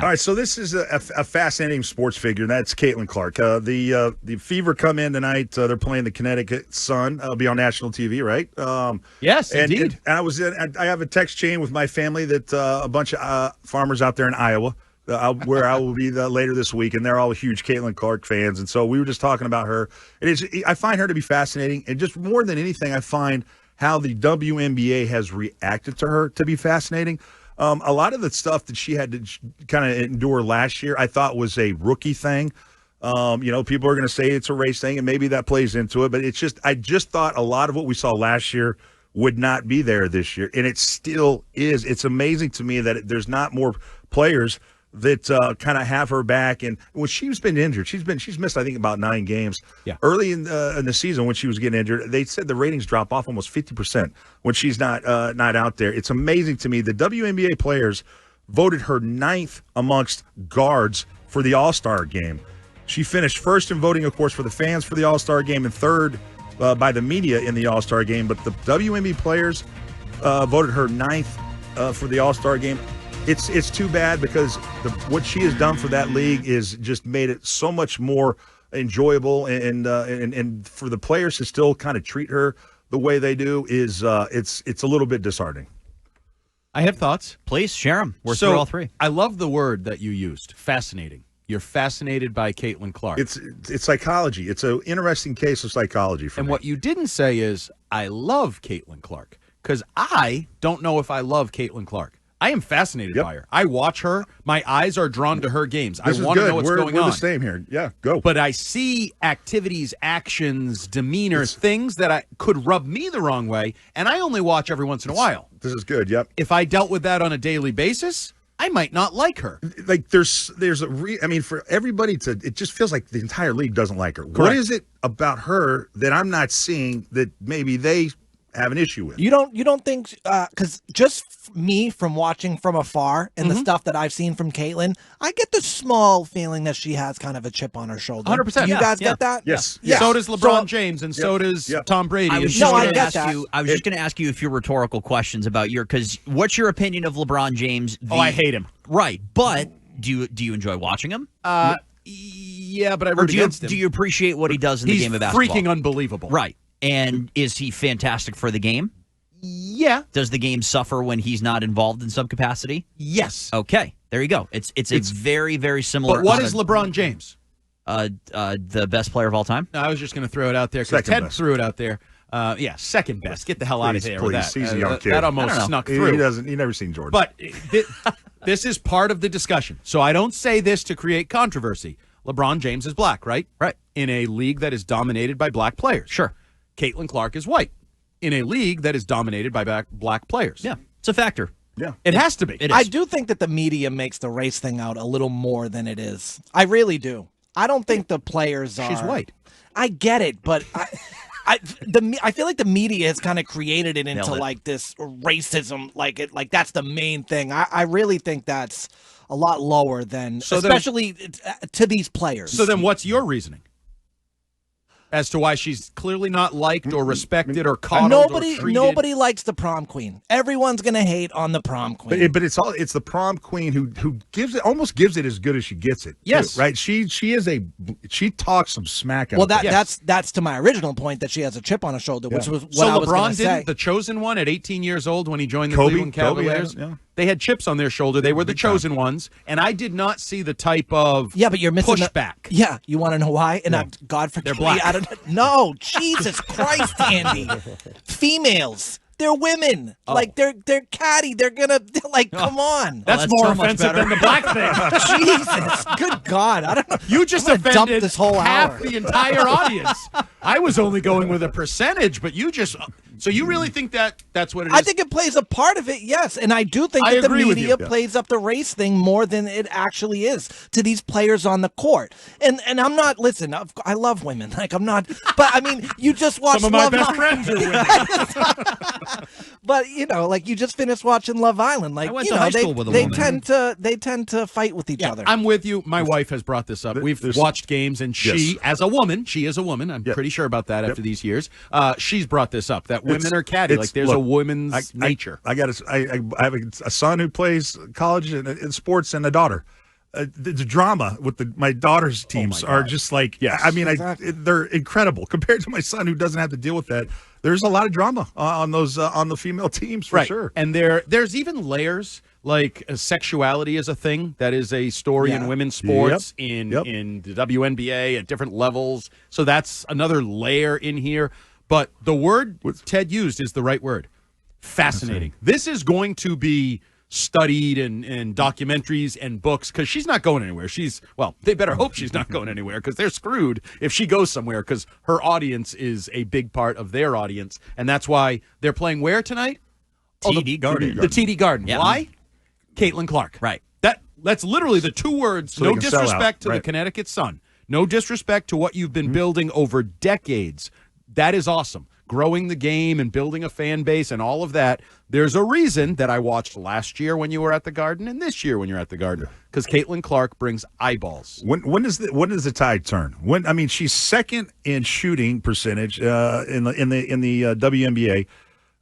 All right, so this is a fascinating sports figure. That's Caitlin Clark. The Fever come in tonight. They're playing the Connecticut Sun. It'll be on national TV, right? Yes, indeed. And I have a text chain with my family that a bunch of farmers out there in Iowa, where I will be later this week, and they're all huge Caitlin Clark fans. And so we were just talking about her. I find her to be fascinating, and just more than anything, I find how the WNBA has reacted to her to be fascinating. A lot of the stuff that she had to kind of endure last year, I thought was a rookie thing. People are going to say it's a race thing, and maybe that plays into it. But I just thought a lot of what we saw last year would not be there this year, and it still is. It's amazing to me that there's not more players that kind of have her back. And when she's been injured, she's missed, I think, about 9 games. Yeah. Early in the season when she was getting injured, they said the ratings drop off almost 50% when she's not out there. It's amazing to me. The WNBA players voted her 9th amongst guards for the All-Star game. She finished first in voting, of course, for the fans for the All-Star game, and third by the media in the All-Star game. But the WNBA players voted her 9th for the All-Star game. It's too bad because what she has done for that league is just made it so much more enjoyable, and for the players to still kind of treat her the way they do is it's a little bit disheartening. I have thoughts. Please share them. We're through all three. I love the word that you used, fascinating. You're fascinated by Caitlin Clark. It's psychology. It's an interesting case of psychology for me. And what you didn't say is, I love Caitlin Clark, because I don't know if I love Caitlin Clark. I am fascinated by her. I watch her. My eyes are drawn to her games. I want to know what's going on. We're the same here. Yeah, go. But I see activities, actions, demeanor, things that could rub me the wrong way, and I only watch every once in a while. This is good, yep. If I dealt with that on a daily basis, I might not like her. Like there's for everybody it just feels like the entire league doesn't like her. Correct. What is it about her that I'm not seeing that maybe they have an issue with? You don't think because just me from watching from afar and the stuff that I've seen from Caitlin, I get the small feeling that she has kind of a chip on her shoulder. 100%. Do you guys get that? Yes. Yeah. So does LeBron James, and so does Tom Brady. I was just going to ask you a few rhetorical questions about because what's your opinion of LeBron James? I hate him. Right, but do you enjoy watching him? Yeah, but I root against him. Do you appreciate what he does in the game of basketball? He's freaking unbelievable. Right. And is he fantastic for the game? Yeah. Does the game suffer when he's not involved in some capacity? Yes. Okay. There you go. It's very, very similar. But what is LeBron James? The best player of all time? No, I was just going to throw it out there because Ted threw it out there. Second best. Get the hell out of here with that. He's a young kid. That almost snuck through. He never seen Jordan. But this is part of the discussion. So I don't say this to create controversy. LeBron James is black, right? Right. In a league that is dominated by black players. Sure. Caitlin Clark is white in a league that is dominated by black players. Yeah, it's a factor. Yeah, it has to be. I do think that the media makes the race thing out a little more than it is. I really do. I don't think the players are. She's white. I get it, but I feel like the media has kind of created it into like this racism, like that's the main thing. I really think that's a lot lower than, especially to these players. So then, what's your reasoning as to why she's clearly not liked or respected or coddled or treated? Nobody likes the prom queen. Everyone's gonna hate on the prom queen. But it's the prom queen who almost gives it as good as she gets it. Yes, too, right. She talks some smack. Well, that's to my original point that she has a chip on her shoulder, which was what I was LeBron say. didn't. The chosen one at 18 years old when he joined the Cleveland Cavaliers. They had chips on their shoulder. They were the chosen ones, and I did not see the type of but you're missing pushback. You want to know why? And God forgive me. No, Jesus Christ, Andy. Females. They're women. Like they're catty. They're gonna come on. That's more so offensive than the black thing. Jesus, good God! I don't know. You just offended this whole half hour. the entire audience. I was only going with a percentage, but you just. So you really think that's what it is? I think it plays a part of it, yes. And I do think that the media plays up the race thing more than it actually is to these players on the court. And I'm not, listen, I love women. Like, I'm not, but I mean, you just watched Some of my best friends are women. But, you just finished watching Love Island. Like, I went to high school with a woman. They tend to fight with each other. I'm with you. My wife has brought this up. We've watched games, and she is a woman, I'm pretty sure about that after these years. She's brought this up, that women are catty. Like there's a woman's nature. I have a son who plays college in sports and a daughter. the drama with my daughter's teams are just like, Yes. I mean, Exactly. they're incredible compared to my son who doesn't have to deal with that. There's a lot of drama on those on the female teams for sure. And there's even layers. Like sexuality is a thing that is a story in women's sports, in the WNBA at different levels. So that's another layer in here. But the word Ted used is the right word. Fascinating. This is going to be studied in documentaries and books because she's not going anywhere. They better hope she's not going anywhere because they're screwed if she goes somewhere because her audience is a big part of their audience. And that's why they're playing where tonight? TD Garden. The TD Garden. Yeah. Why? Caitlin Clark. Right. That's literally the two words. So no they can sell disrespect out, to the right. Connecticut Sun. No disrespect to what you've been building over decades. That is awesome. Growing the game and building a fan base and all of that. There's a reason that I watched last year when you were at the Garden and this year when you're at the Garden because Caitlin Clark brings eyeballs. When does the tide turn? She's second in shooting percentage in the WNBA.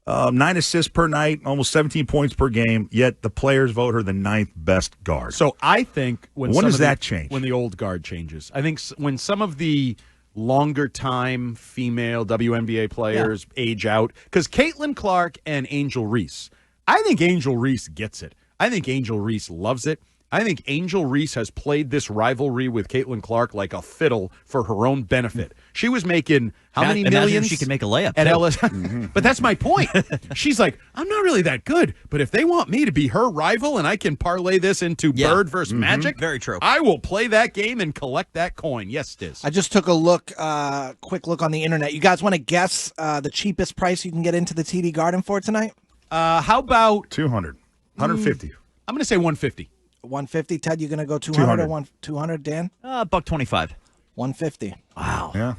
9 assists per night, almost 17 points per game, yet the players vote her the 9th best guard. So I think when does that change? When the old guard changes. I think when some of the longer time female WNBA players age out, because Caitlin Clark and Angel Reese, I think Angel Reese gets it. I think Angel Reese loves it. I think Angel Reese has played this rivalry with Caitlin Clark like a fiddle for her own benefit. She was making how many Imagine millions? if she could make a layup at too. LSU. But that's my point. She's like, I'm not really that good, but if they want me to be her rival and I can parlay this into Bird versus Magic, Very true. I will play that game and collect that coin. Yes, Stiz. I just took a quick look on the internet. You guys want to guess the cheapest price you can get into the TD Garden for tonight? How about 200, 150. I'm going to say 150. 150. Ted, you gonna go 200 or 200? Dan, $125. 150. Wow. Yeah.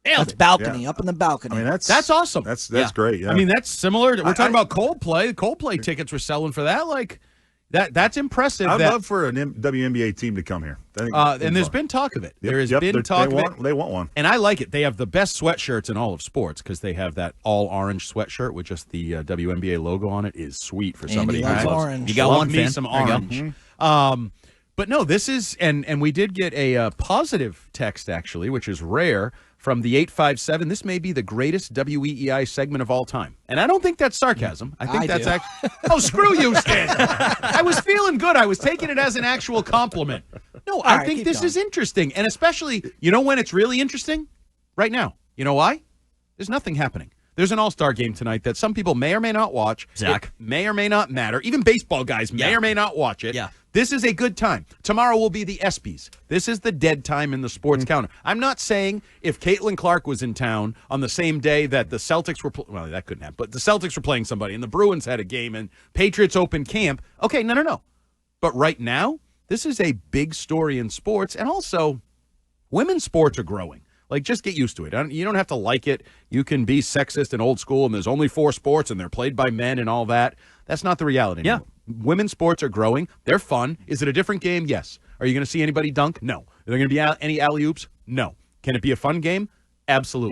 That's balcony up in the balcony. I mean, That's awesome. That's Yeah. great. Yeah. I mean, that's similar. We're talking about Coldplay. Coldplay tickets were selling for that. Like, that's impressive. I'd love for an WNBA team to come here. I think and there's been talk of it. There has been talk of it. They want one. And I like it. They have the best sweatshirts in all of sports because they have that all orange sweatshirt with just the WNBA logo on it. Is sweet for somebody who loves loves orange. You got love one, me Finn. some There you go. orange. But no, this is and we did get a positive text actually, which is rare from the 857. This may be the greatest WEEI segment of all time, and I don't think that's sarcasm. I think that's do. actually. Oh, screw you, Stan! I was feeling good. I was taking it as an actual compliment. No, I right, think keep this going. is interesting, and especially when it's really interesting, right now. You know why? There's nothing happening. There's an all-star game tonight that some people may or may not watch. Zach. It may or may not matter. Even baseball guys may or may not watch it. Yeah. This is a good time. Tomorrow will be the ESPYs. This is the dead time in the sports counter. I'm not saying if Caitlin Clark was in town on the same day that the Celtics were well, that couldn't happen, but the Celtics were playing somebody and the Bruins had a game and Patriots open camp. Okay, no. But right now, this is a big story in sports, and also women's sports are growing. Like, just get used to it. You don't have to like it. You can be sexist and old school, and there's only 4 sports, and they're played by men and all that. That's not the reality anymore. Women's sports are growing. They're fun. Is it a different game? Yes. Are you going to see anybody dunk? No. Are there going to be any alley-oops? No. Can it be a fun game? Absolutely.